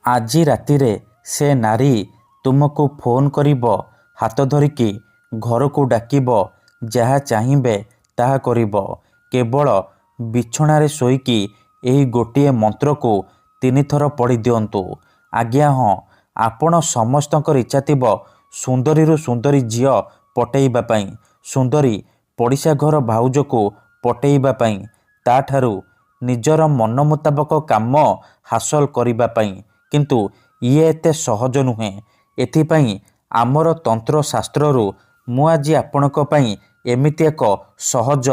ଆଜି ରାତିରେ ସେ ନାରୀ ତୁମକୁ ଫୋନ୍ କରିବ, ହାତ ଧରିକି ଘରକୁ ଡାକିବ, ଯାହା ଚାହିଁବେ ତାହା କରିବ। କେବଳ ବିଛଣାରେ ଶୋଇକି ଏହି ଗୋଟିଏ ମନ୍ତ୍ରକୁ 3 ଥର ପଢ଼ି ଦିଅନ୍ତୁ। ଆଜ୍ଞା ହଁ, ଆପଣ ସମସ୍ତଙ୍କର ଇଚ୍ଛା ଥିବ ସୁନ୍ଦରୀରୁ ସୁନ୍ଦରୀ ଝିଅ ପଟେଇବା ପାଇଁ, ସୁନ୍ଦରୀ ପଡ଼ିଶା ଘର ଭାଉଜକୁ ପଟେଇବା ପାଇଁ, ତାଠାରୁ ନିଜର ମନ ମୁତାବକ କାମ ହାସଲ କରିବା ପାଇଁ। କିନ୍ତୁ ଇଏ ଏତେ ସହଜ ନୁହେଁ। ଏଥିପାଇଁ ଆମର ତନ୍ତ୍ରଶାସ୍ତ୍ରରୁ ମୁଁ ଆଜି ଆପଣଙ୍କ ପାଇଁ ଏମିତି ଏକ ସହଜ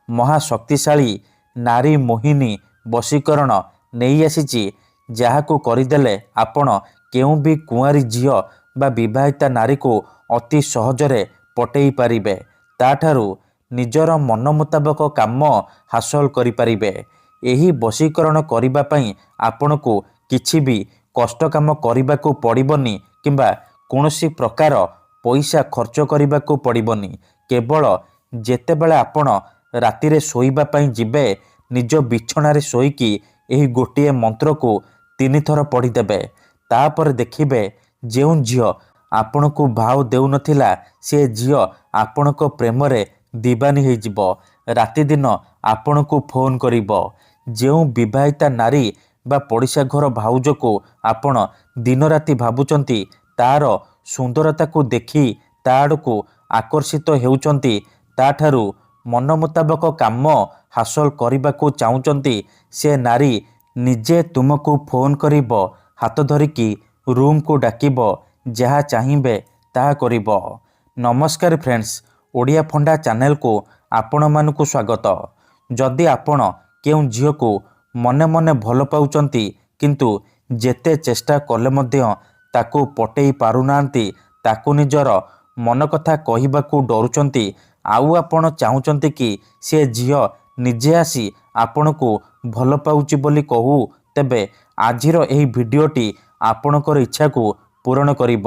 ମହାଶକ୍ତିଶାଳୀ ନାରୀ ମୋହିନୀ ବଶୀକରଣ ନେଇ ଆସିଛି, ଯାହାକୁ କରିଦେଲେ ଆପଣ କେଉଁ ବି କୁଆଁରୀ ଝିଅ ବା ବିବାହିତା ନାରୀକୁ ଅତି ସହଜରେ ପଟେଇ ପାରିବେ, ତାଠାରୁ ନିଜର ମନ ମୁତାବକ କାମ ହାସଲ କରିପାରିବେ। ଏହି ବଶୀକରଣ କରିବା ପାଇଁ ଆପଣଙ୍କୁ କିଛି ବି କଷ୍ଟ କାମ କରିବାକୁ ପଡ଼ିବନି କିମ୍ବା କୌଣସି ପ୍ରକାର ପଇସା ଖର୍ଚ୍ଚ କରିବାକୁ ପଡ଼ିବନି। କେବଳ ଯେତେବେଳେ ଆପଣ ରାତିରେ ଶୋଇବା ପାଇଁ ଯିବେ, ନିଜ ବିଛଣାରେ ଶୋଇକି ଏହି ଗୋଟିଏ ମନ୍ତ୍ରକୁ 3 ଥର ପଢ଼ିଦେବେ। ତାପରେ ଦେଖିବେ ଯେଉଁ ଝିଅ ଆପଣଙ୍କୁ ଭାଉ ଦେଉନଥିଲା, ସେ ଝିଅ ଆପଣଙ୍କ ପ୍ରେମରେ ଦିବାନୀ ହେଇଯିବ। ରାତିଦିନ ଆପଣଙ୍କୁ ଫୋନ୍ କରିବ। ଯେଉଁ ବିବାହିତା ନାରୀ ବା ପଡ଼ିଶା ଘର ଭାଉଜକୁ ଆପଣ ଦିନରାତି ଭାବୁଛନ୍ତି, ତାର ସୁନ୍ଦରତାକୁ ଦେଖି ତା ଆଡ଼କୁ ଆକର୍ଷିତ ହେଉଛନ୍ତି, ତାଠାରୁ ମନ ମୁତାବକ କାମ ହାସଲ କରିବାକୁ ଚାହୁଁଛନ୍ତି, ସେ ନାରୀ ନିଜେ ତୁମକୁ ଫୋନ୍ କରିବ, ହାତ ଧରିକି ରୁମ୍କୁ ଡାକିବ, ଯାହା ଚାହିଁବେ ତାହା କରିବ। ନମସ୍କାର ଫ୍ରେଣ୍ଡସ୍, ଓଡ଼ିଆ ଫଣ୍ଡା ଚ୍ୟାନେଲକୁ ଆପଣମାନଙ୍କୁ ସ୍ୱାଗତ। ଯଦି ଆପଣ କେଉଁ ଝିଅକୁ ମନେ ମନେ ଭଲ ପାଉଛନ୍ତି, କିନ୍ତୁ ଯେତେ ଚେଷ୍ଟା କଲେ ମଧ୍ୟ ତାକୁ ପଟେଇ ପାରୁନାହାନ୍ତି, ତାକୁ ନିଜର ମନ କଥା କହିବାକୁ ଡରୁଛନ୍ତି, ଆଉ ଆପଣ ଚାହୁଁଛନ୍ତି କି ସେ ଝିଅ ନିଜେ ଆସି ଆପଣଙ୍କୁ ଭଲ ପାଉଛି ବୋଲି କହୁ, ତେବେ ଆଜିର ଏହି ଭିଡ଼ିଓଟି ଆପଣଙ୍କର ଇଚ୍ଛାକୁ ପୂରଣ କରିବ।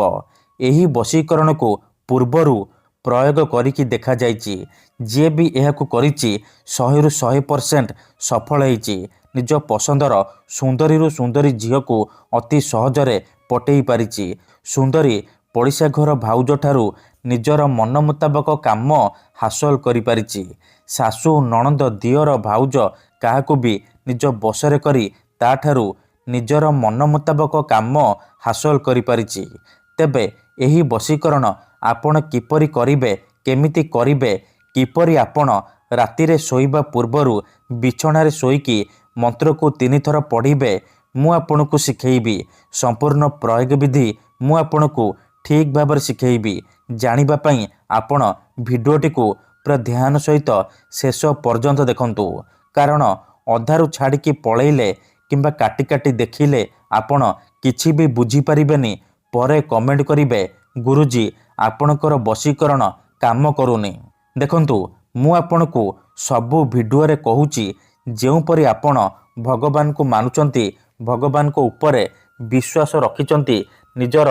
ଏହି ବଶୀକରଣକୁ ପୂର୍ବରୁ ପ୍ରୟୋଗ କରିକି ଦେଖାଯାଇଛି। ଯିଏ ବି ଏହାକୁ କରିଛି 100ରୁ 100% ସଫଳ ହେଇଛି। ନିଜ ପସନ୍ଦର ସୁନ୍ଦରୀରୁ ସୁନ୍ଦରୀ ଝିଅକୁ ଅତି ସହଜରେ ପଟେଇ ପାରିଛି। ସୁନ୍ଦରୀ ପଡ଼ିଶା ଘର ଭାଉଜଠାରୁ ନିଜର ମନ ମୁତାବକ କାମ ହାସଲ କରିପାରିଛି। ଶାଶୁ, ନଣନ୍ଦ, ଦିଅର, ଭାଉଜ କାହାକୁ ବି ନିଜ ବଶରେ କରି ତାଠାରୁ ନିଜର ମନ ମୁତାବକ କାମ ହାସଲ କରିପାରିଛି। ତେବେ ଏହି ବଶୀକରଣ ଆପଣ କିପରି କରିବେ, କେମିତି କରିବେ, କିପରି ଆପଣ ରାତିରେ ଶୋଇବା ପୂର୍ବରୁ ବିଛଣାରେ ଶୋଇକି ମନ୍ତ୍ରକୁ 3 ଥର ପଢ଼ିବେ, ମୁଁ ଆପଣଙ୍କୁ ଶିଖେଇବି। ସମ୍ପୂର୍ଣ୍ଣ ପ୍ରୟୋଗ ବିଧି ମୁଁ ଆପଣଙ୍କୁ ଠିକ୍ ଭାବରେ ଶିଖେଇବି। ଜାଣିବା ପାଇଁ ଆପଣ ଭିଡ଼ିଓଟିକୁ ପୁରା ଧ୍ୟାନ ସହିତ ଶେଷ ପର୍ଯ୍ୟନ୍ତ ଦେଖନ୍ତୁ। କାରଣ ଅଧାରୁ ଛାଡ଼ିକି ପଳେଇଲେ କିମ୍ବା କାଟି କାଟି ଦେଖିଲେ ଆପଣ କିଛି ବି ବୁଝିପାରିବେନି। ପରେ କମେଣ୍ଟ କରିବେ, ଗୁରୁଜୀ ଆପଣଙ୍କର ବଶୀକରଣ କାମ କରୁନି। ଦେଖନ୍ତୁ, ମୁଁ ଆପଣଙ୍କୁ ସବୁ ଭିଡ଼ିଓରେ କହୁଛି, ଯେଉଁପରି ଆପଣ ଭଗବାନଙ୍କୁ ମାନୁଛନ୍ତି, ଭଗବାନଙ୍କ ଉପରେ ବିଶ୍ୱାସ ରଖିଛନ୍ତି, ନିଜର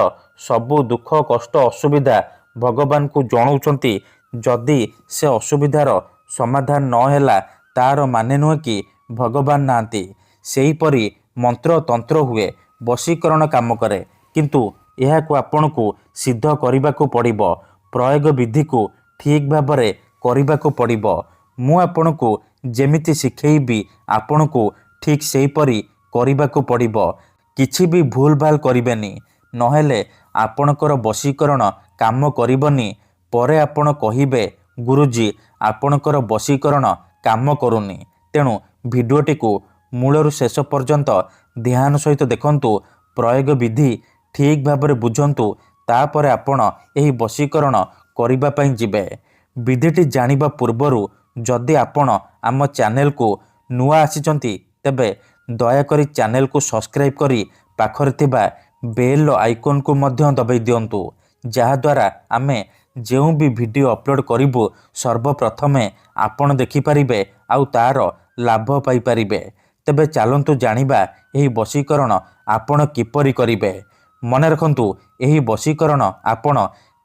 ସବୁ ଦୁଃଖ କଷ୍ଟ ଅସୁବିଧା ଭଗବାନଙ୍କୁ ଜଣାଉଛନ୍ତି, ଯଦି ସେ ଅସୁବିଧାର ସମାଧାନ ନ ହେଲା, ତାର ମାନେ ନୁହେଁ କି ଭଗବାନ ନାହାନ୍ତି। ସେହିପରି ମନ୍ତ୍ର ତନ୍ତ୍ର ହୁଏ, ବଶୀକରଣ କାମ କରେ, କିନ୍ତୁ ଏହାକୁ ଆପଣଙ୍କୁ ସିଦ୍ଧ କରିବାକୁ ପଡ଼ିବ। ପ୍ରୟୋଗ ବିଧିକୁ ଠିକ୍ ଭାବରେ କରିବାକୁ ପଡ଼ିବ। ମୁଁ ଆପଣଙ୍କୁ ଯେମିତି ଶିଖେଇବି, ଆପଣଙ୍କୁ ଠିକ୍ ସେହିପରି କରିବାକୁ ପଡ଼ିବ। କିଛି ବି ଭୁଲ ଭାଲ କରିବେନି, ନହେଲେ ଆପଣଙ୍କର ବଶୀକରଣ କାମ କରିବନି। ପରେ ଆପଣ କହିବେ, ଗୁରୁଜୀ ଆପଣଙ୍କର ବଶୀକରଣ କାମ କରୁନି। ତେଣୁ ଭିଡ଼ିଓଟିକୁ ମୂଳରୁ ଶେଷ ପର୍ଯ୍ୟନ୍ତ ଧ୍ୟାନ ସହିତ ଦେଖନ୍ତୁ, ପ୍ରୟୋଗ ବିଧି ଠିକ୍ ଭାବରେ ବୁଝନ୍ତୁ, ତାପରେ ଆପଣ ଏହି ବଶୀକରଣ କରିବା ପାଇଁ ଯିବେ। ବିଧିଟି ଜାଣିବା ପୂର୍ବରୁ ଯଦି ଆପଣ ଆମ ଚ୍ୟାନେଲକୁ ନୂଆ ଆସିଛନ୍ତି, ତେବେ ଦୟାକରି ଚ୍ୟାନେଲକୁ ସବସ୍କ୍ରାଇବ୍ କରି ପାଖରେ ଥିବା ବେଲ୍ ଆଇକନ୍କୁ ମଧ୍ୟ ଦବାଇ ଦିଅନ୍ତୁ, ଯାହାଦ୍ୱାରା ଆମେ ଯେଉଁ ବି ଭିଡ଼ିଓ ଅପଲୋଡ଼ କରିବୁ ସର୍ବପ୍ରଥମେ ଆପଣ ଦେଖିପାରିବେ ଆଉ ତାର ଲାଭ ପାଇପାରିବେ। ତେବେ ଚାଲନ୍ତୁ ଜାଣିବା ଏହି ବଶୀକରଣ ଆପଣ କିପରି କରିବେ। ମନେ ରଖନ୍ତୁ, ଏହି ବଶୀକରଣ ଆପଣ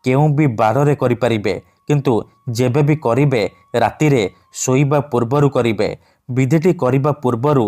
କେଉଁ ବି ବାରରେ କରିପାରିବେ, କିନ୍ତୁ ଯେବେ ବି କରିବେ ରାତିରେ ଶୋଇବା ପୂର୍ବରୁ କରିବେ। ବିଧିଟି କରିବା ପୂର୍ବରୁ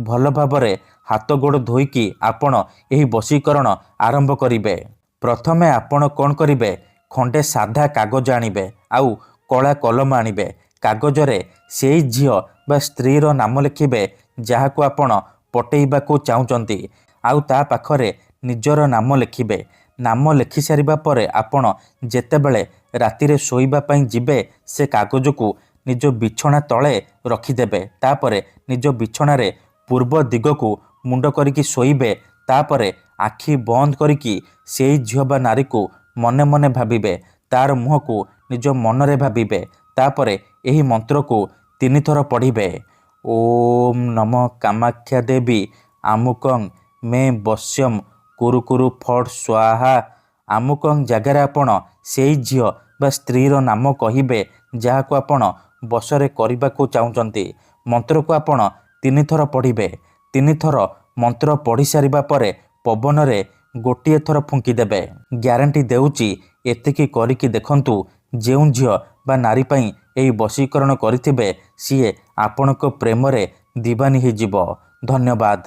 ଭଲ ଭାବରେ ହାତ ଗୋଡ଼ ଧୋଇକି ଆପଣ ଏହି ବଶୀକରଣ ଆରମ୍ଭ କରିବେ। ପ୍ରଥମେ ଆପଣ କ'ଣ କରିବେ, ଖଣ୍ଡେ ସାଧା କାଗଜ ଆଣିବେ ଆଉ କଳା କଲମ ଆଣିବେ। କାଗଜରେ ସେଇ ଝିଅ ବା ସ୍ତ୍ରୀର ନାମ ଲେଖିବେ ଯାହାକୁ ଆପଣ ପଟେଇବାକୁ ଚାହୁଁଛନ୍ତି, ଆଉ ତା ପାଖରେ ନିଜର ନାମ ଲେଖିବେ। ନାମ ଲେଖିସାରିବା ପରେ ଆପଣ ଯେତେବେଳେ ରାତିରେ ଶୋଇବା ପାଇଁ ଯିବେ, ସେ କାଗଜକୁ ନିଜ ବିଛଣା ତଳେ ରଖିଦେବେ। ତାପରେ ନିଜ ବିଛଣାରେ ପୂର୍ବ ଦିଗକୁ ମୁଣ୍ଡ କରିକି ଶୋଇବେ। ତାପରେ ଆଖି ବନ୍ଦ କରିକି ସେଇ ଝିଅ ବା ନାରୀକୁ ମନେ ମନେ ଭାବିବେ, ତାର ମୁହଁକୁ ନିଜ ମନରେ ଭାବିବେ। ତାପରେ ଏହି ମନ୍ତ୍ରକୁ 3 ଥର ପଢ଼ିବେ। ଓମ୍ ନମ କାମାକ୍ଷା ଦେବୀ ଆମୁକଂ ମେ ବଶ୍ୟମ୍ କୁରୁ କୁରୁ ଫଟ୍ ସ୍ୱାହା। ଆମୁକଂ ଜାଗାରେ ଆପଣ ସେଇ ଝିଅ ବା ସ୍ତ୍ରୀର ନାମ କହିବେ ଯାହାକୁ ଆପଣ ବଶରେ କରିବାକୁ ଚାହୁଁଛନ୍ତି। ମନ୍ତ୍ରକୁ ଆପଣ 3 ଥର ପଢ଼ିବେ। 3 ଥର ମନ୍ତ୍ର ପଢ଼ି ସାରିବା ପରେ ପବନରେ 1 ଥର ଫୁଙ୍କିଦେବେ। ଗ୍ୟାରେଣ୍ଟି ଦେଉଛି, ଏତିକି କରିକି ଦେଖନ୍ତୁ, ଯେଉଁ ଝିଅ ବା ନାରୀ ପାଇଁ ଏହି ବଶୀକରଣ କରିଥିବେ ସିଏ ଆପଣଙ୍କ ପ୍ରେମରେ ଦିବାନୀ ହେଇଯିବ। ଧନ୍ୟବାଦ।